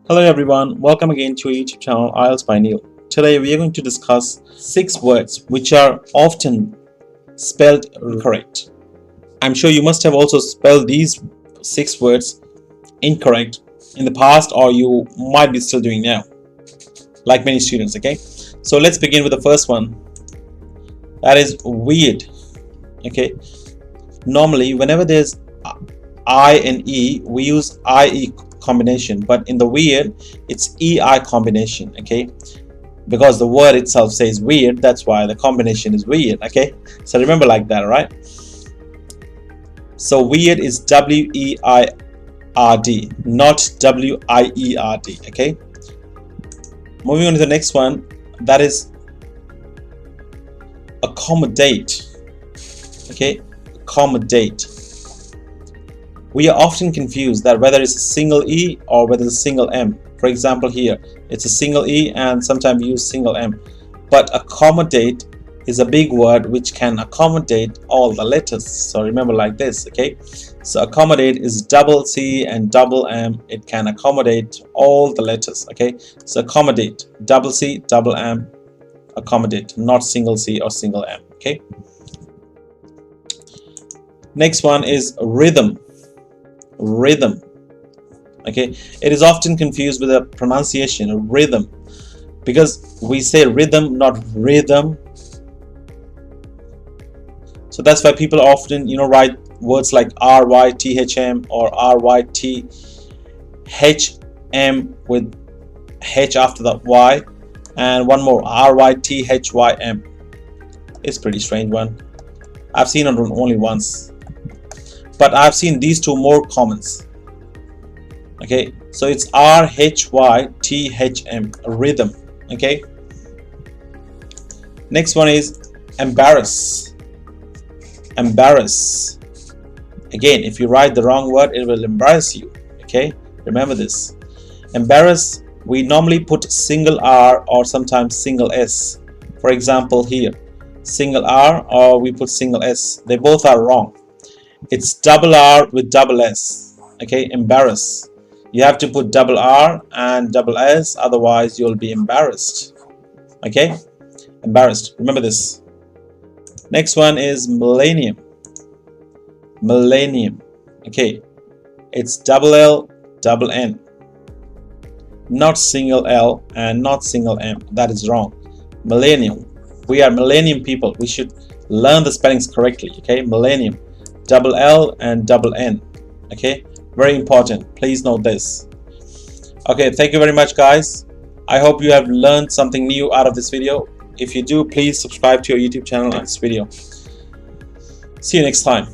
Hello everyone, welcome again to our YouTube channel IELTS by Neil. Today we are going to discuss 6 words which are often spelled incorrect. I'm sure you must have also spelled these 6 words incorrect in the past, or you might be still doing now, like many students. Okay, so let's begin with the first one. That is weird. Okay, normally whenever there's I and E, we use IE combination, but in the weird it's EI combination. Okay, because the word itself says weird, that's why the combination is weird. Okay, so remember like that. All right, so weird is W-E-I-R-D, not W-I-E-R-D. Okay, moving on to the next one, that is accommodate. Okay, accommodate. We are often confused that whether it's a single E or whether it's a single M. For example, here it's a single E and sometimes we use single M. But accommodate is a big word which can accommodate all the letters. So remember like this. Okay, so accommodate is double C and double M. It can accommodate all the letters. Okay, so accommodate, double C, double M, accommodate, not single C or single M. Okay, next one is rhythm. Rhythm. Okay, it is often confused with the pronunciation rhythm, because we say rhythm, not rhythm. So that's why people often write words like R-Y-T-H-M or R-Y-T-H-M with H after the Y, and one more R-Y-T-H-Y-M. It's pretty strange one. I've seen it only once, but I've seen these two more commons. Okay, so it's R-H-Y-T-H-M, rhythm. Okay, next one is embarrass. Embarrass. Again, if you write the wrong word, it will embarrass you. Okay, remember this. Embarrass, we normally put single R or sometimes single S. For example, here single R or we put single S. They both are wrong. It's double R with double S. Okay, embarrass. You have to put double R and double S, otherwise you'll be embarrassed. Okay, embarrassed. Remember this. Next one is millennium. Millennium. Okay, it's double L, double N, not single L and not single M. That is wrong. Millennium. We are millennium people. We should learn the spellings correctly. Okay, millennium. Double L and double N. Okay, very important. Please note this. Okay, thank you very much, guys. I hope you have learned something new out of this video. If you do, please subscribe to our YouTube channel on this video. See you next time.